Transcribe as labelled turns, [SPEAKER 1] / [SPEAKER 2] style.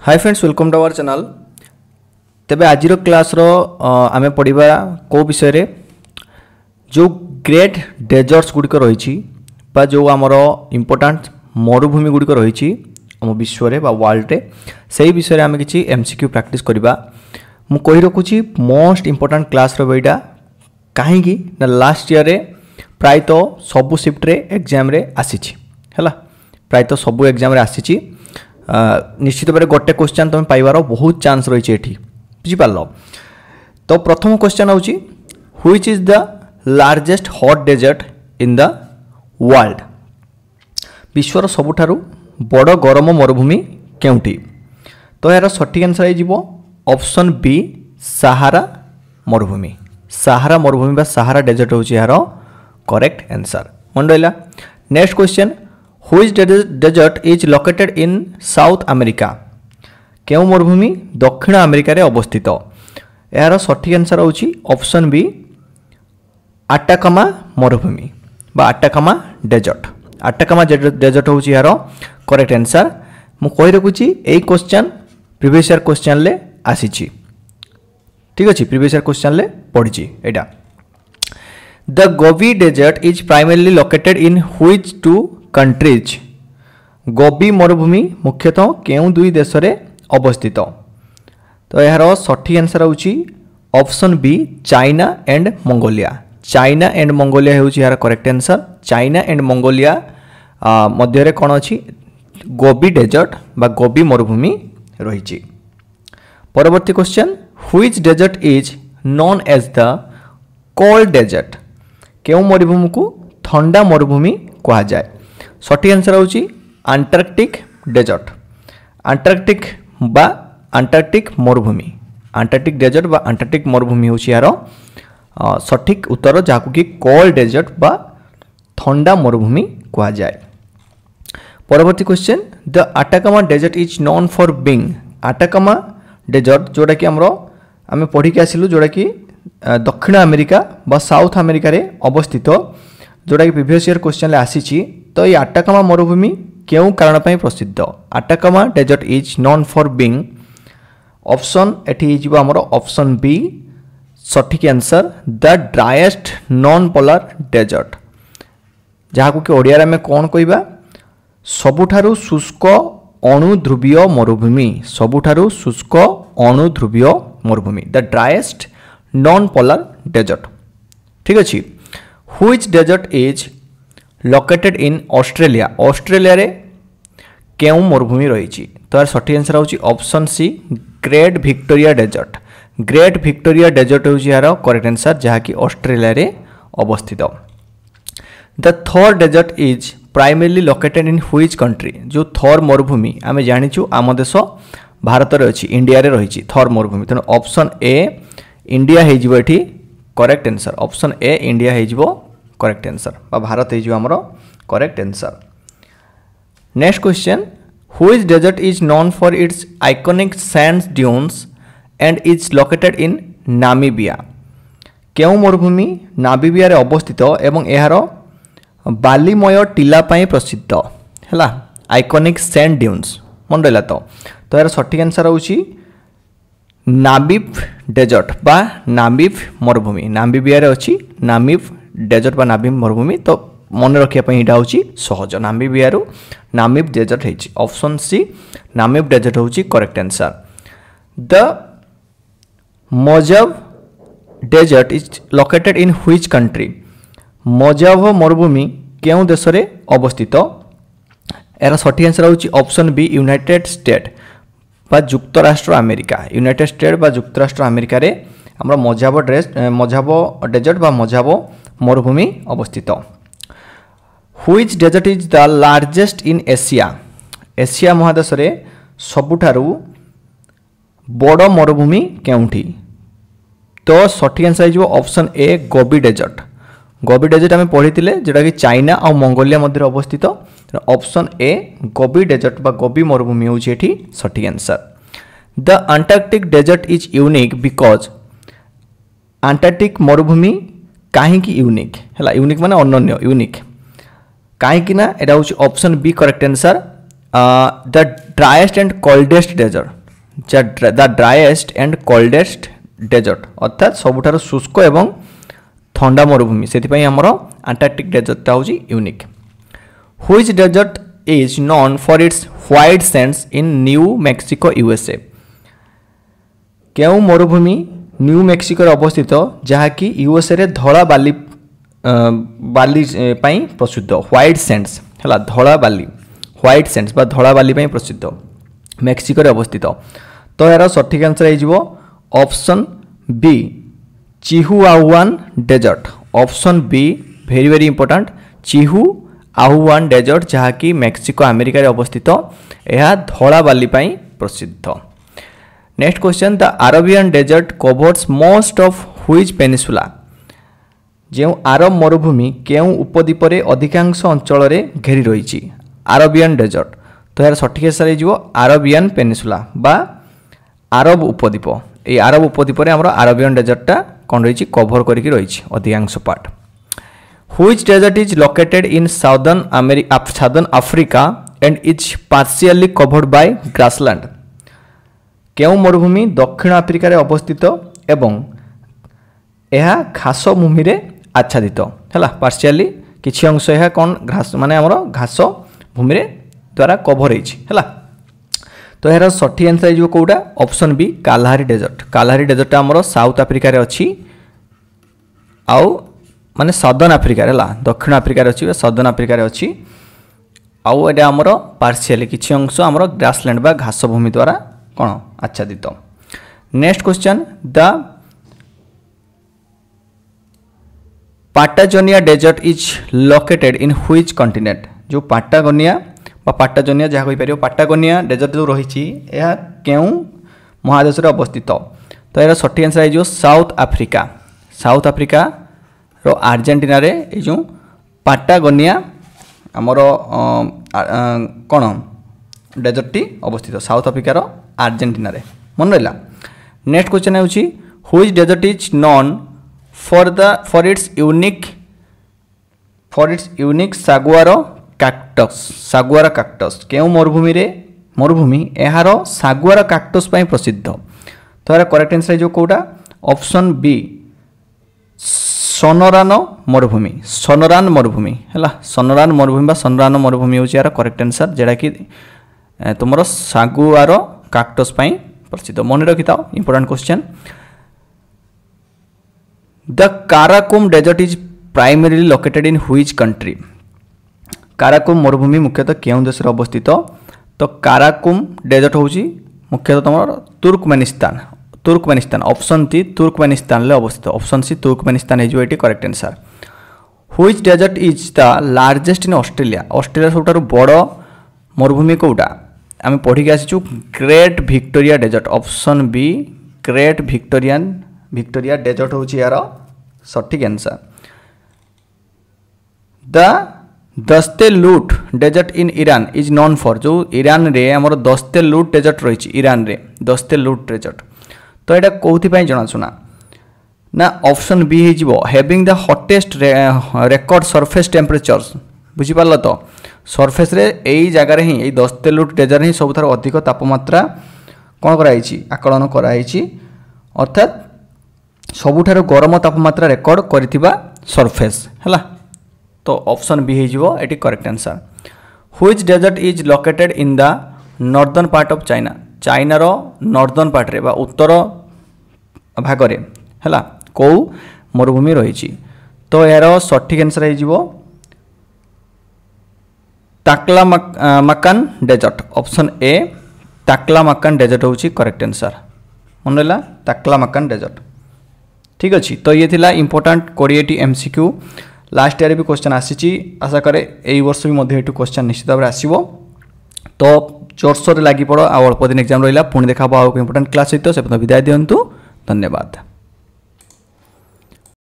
[SPEAKER 1] Hi friends, welcome to our channel. तेबे आजिर class रो आमे पढ़िबा को विषय रे जो ग्रेट डेजर्ट्स गुडिक रही बा जो आमर इम्पोर्टेंट मरुभूमि गुडिक रही आम विश्व रे बा वर्ल्ड रे सही विषय रे आमे किछि एमसीक्यू प्रैक्टिस करबा। मु कहि रखुछि मोस्ट इम्पोर्टेंट क्लास रो बेटा काहेकि ना लास्ट ईयर रे प्राय तो सबु शिफ्ट रे एग्जाम रे आसीछि हैला, प्राय तो सबु एग्जाम रे आसीछि। निश्चित भाव गोटे क्वेश्चन तुम पाइबार बहुत चांस रही है बुझिपार। तो प्रथम क्वेश्चन हूँ which is the largest hot desert in the world. विश्वर सबुठारु बड़ गरम मरुभूमि केउठी? तो यार सठिक आंसर हो ऑप्शन बी सहारा मरुभूमि। सहारा मरुभूमि बा सहारा डेजर्ट हूँ यार करेक्ट आंसर। मन रहा। Next question which desert is located in South America. केउ मरुभूमि दक्षिण अमेरिका रे अवस्थित? यार सठिक आंसर हूँ ऑप्शन बी आटाकामा मरुभूमि बा आटाकामा डेजर्ट। आटाकामा डेजर्ट हूँ यार करेक्ट आंसर। मु कहि रखुछि एई क्वेश्चन प्रीवियस ईयर क्वेश्चन ले आसीछि, ठीक अछि, प्रीवियस ईयर क्वेश्चन ले पढिछि एटा। The Gobi desert is primarily located in which two countries. गोबी मरुभूमि मुख्यतः केउं दुई देश रे अवस्थित? तो यार सठिक आंसर होची option B China and Mongolia. China and Mongolia होची यार correct answer. China and Mongolia मध्य रे कोन अछि गोबी डेजर्ट बा गोबी मरुभूमि रहिछि। परवर्ती question which desert is known as the cold desert. केउं मरुभूमि को ठंडा मरुभूमि कहा जाए? सठिक आंसर होची अंटार्कटिक डेजर्ट। अंटार्कटिक बा अंटार्कटिक मरुभूमि, अंटार्कटिक डेजर्ट बा अंटार्कटिक मरुभूमि होची यार सठिक उत्तर, जाकु कि कोल्ड डेजर्ट बा ठंडा मरुभूमि कहा जाए। परवर्ती question the Atacama desert is known for being. Atacama desert जोड़ा कि हमरो आमे पढ़ी के आसिलु जोड़ा कि दक्षिण अमेरिका बा साउथ अमेरिका रे अवस्थित, जोड़ा कि प्रीवियस ईयर क्वेश्चन ले आसीछि। तो ये आटाकामा मरुभूमि केउं कारण पई प्रसिद्ध? Atacama desert is known for being option एठी हिजबो हमर ऑप्शन बी सठिक answer the driest non polar desert, जहाकु कि ओडिया रे में कोन कहिबा सबुठारु शुष्क अणुध्रुवीय मरुभूमि। सबुठारु शुष्क अणुध्रुवीय मरुभूमि the driest non polar desert, ठीक अछि। Which desert is located in Australia. Australia रे केउं मरुभूमि रही? तो यार सठिक आंसर होची option C great Victoria desert. Great Victoria desert होची यार करेक्ट आंसर, जहाँ कि ऑस्ट्रेलिया रे अवस्थित। The Thar desert is primarily located in which country. जो थॉर मरुभूमि आमे जानिछु आम देश भारत रे अछि, इंडिया रे रही थॉर मरुभूमि। तेणु ऑप्शन ए इंडिया हेजिबो एठी correct answer. Option A India हेजिबो करेक्ट आंसर बा भारत हेजिबो हमरो correct answer. Next question which desert is known for its iconic sand dunes and is located in Namibia. केउं मरुभूमि नामीबिया रे अवस्थित एवं एहार बालीमय टीला पई प्रसिद्ध हैला, आइकॉनिक सैंड ड्यून्स। मन रहला। तो यार सठिक आंसर होची नामीब डेजर्ट बा नामीब मरुभूमि। नामीबिया रे अछि नामीब डेजर्ट बा नामीब मरुभूमि। तो मन रखिया पई इडा होची सहज, नामीबिया रु नामीब डेजर्ट हेछि। ऑप्शन सी नामीब डेजर्ट होची correct answer. The Mojave desert is located in which country. Mojave मरुभूमि केउं देश रे अवस्थित? यार सठिक आंसर होची ऑप्शन बी यूनाइटेड स्टेट बा युक्तराष्ट्र अमेरिका। यूनाइटेड स्टेट बा युक्तराष्ट्र अमेरिका रे हमरा मोजाव डेजर्ट बा मोजाव मरुभूमि अवस्थित। Which desert is the largest in Asia. Asia महादेश रे सबुठारु बड़ मरुभूमि केउंठी? तो सठिक आंसर हो option A Gobi desert. Gobi desert आम पढ़ी जोटा कि चाइना और मंगोलिया मध्य अवस्थित। ऑप्शन ए गोबी डेजर्ट बा गोबी मरुभूमि होची एठी सठिक answer. The Antarctic desert is unique because. Antarctic मरुभूमि काहेकि यूनिक हैला? यूनिक माने अनन्य, यूनिक काहेकि ना एटा होची option B correct answer. The driest and coldest desert the driest and coldest desert अर्थात सबुठार शुष्क एवं ठंडा मरुभूमि से आमर अंटार्कटिक डेजर्टा हूँ unique which desert is known for its white sands in New Mexico USA केउ मरुभूमि न्यू मेक्सिको अवस्थित जहाँकि यूएसए रे धला बाली बाली पाई प्रसिद्ध व्हाइट सैंड्स है धला बाली व्हाइट सैंड्स बा धला बाली पाई प्रसिद्ध मेक्सिको रे अवस्थित तो यार सठिक आंसर हो option B Chihuahuan desert option B very very important Chihuahuan desert जहाँकि मेक्सिको अमेरिका रे अवस्थित यह धला बाली पाई प्रसिद्ध। Next question the Arabian desert covers most of which peninsula जो आरब मरुभूमि केउ उपद्वीप रे अधिकांश अंचल रे घेरी रही अरेबियन डेजर्ट तो यार सठिक आंसर हो अरेबियन पेनिसुला बा आरब उपद्वीप ये आरब उपद्वीप रे हमरो अरेबियन डेजर्टटा कौन रही कभर करके रही अधिकांश part which desert is located in southern Africa and is partially covered by grassland केउ मरुभूमि दक्षिण अफ्रिका रे अवस्थित एवं यह घास भूमि रे आच्छादित है पार्शियली किछि अंश यह कौन घास माने हमरो घास भूमि रे द्वारा कभर है तो यार सठी आंसर हो कौटा ऑप्शन बी कालाहारी डेजर्ट आमर साउथ अफ्रिका रे अच्छी आउ माने साउदर्न अफ्रिका रे दक्षिण अफ्रिका रे अच्छी साउदर्न अफ्रिका रे अच्छी आउ एटा आमर पार्शियली किछि अंश आमर ग्रासलैंड बा घास भूमि द्वारा कौन आच्छादित। Next question the Patagonia desert is located in which continent जो पाटागोनिया पाटागोनिया जहाँ कहीपर पाटागोनिया डेजर्ट जो रही केउ महादेश अवस्थित तो यार सठिक आंसर हो साउथ अफ्रिका रो आर्जेंटीना रे जो पाटागोनिया आमर कौन डेजर्टटी अवस्थित साउथ अफ्रिकार आर्जेंटीना रे मन रहा। नेक्स्ट क्वेश्चन है which desert is known for its unique saguaro cactus केउ मरुभूमि यार सागुआर काक्टस पाई प्रसिद्ध तो यार करेक्ट आंसर हो कौटा ऑप्शन बी सोनरान मरुभूमि है सोनरान मरुभूमि हूँ यार करेक्ट आंसर जेटा कि तुम सागुआर काक्टस पाई प्रसिद्ध मन रखि था important question the Karakoram desert is primarily located in which country Karakoram मरुभूमि मुख्यतः केउं देश रे अवस्थित तो काराकोरम डेजर्ट होची मुख्यतः तुम तुर्कमेनिस्तान ऑप्शन सी तुर्कमेनिस्तान ले अवस्थित ऑप्शन सी तुर्कमेनिस्तान है ये correct answer. Which desert is the largest in Australia सबुठारु बड़ मरुभूमि कोटा आम पढ़ी के आसीचु great Victoria desert option B great Victoria desert होची यार सठिक answer. The Dasht e Lut desert in Iran is known for जो ईरान रे हमर दस्तेलुट डेजर्ट रही ईरान रे दस्तेलुट डेजर्ट तो यहाँ कौथि जनाशुना ना ऑप्शन बी हो having the hottest record surface temperatures बुझीपार तो सरफेस रे यही जगार ही दस्तेलुट डेजर्ट ही सबुठार अधिक तापमात्रा कौन कराई आकलन कराई अर्थात सबुठार गरम तापमात्रा रेकॉर्ड करिथिबा सरफेस है तो ऑप्शन बी हो ये correct answer. Which desert is located in the northern part of चाइनार नॉर्दर्न पार्ट रे बा उत्तर भाग रे है कौ मरुभूमि रही तो यार सठिक आंसर हो ताक्लामाकान डेजर्ट ऑप्शन ए ताक्लामाकान डेजर्ट होची करेक्ट आंसर मन रहा ताक्लामाकान डेजर्ट ठीक अच्छे तो ये थिला इंपोर्टेंट 20 MCQ लास्ट ईयर भी क्वेश्चन आसी आशा करे यही वर्ष भी क्वेश्चन निश्चित भाव में आसो तो जोरसोर लगी पड़ अल्प दिन एग्जाम रहा पुणी देखा इंपोर्टेंट क्लास सहित से विदाय दिंतु धन्यवाद।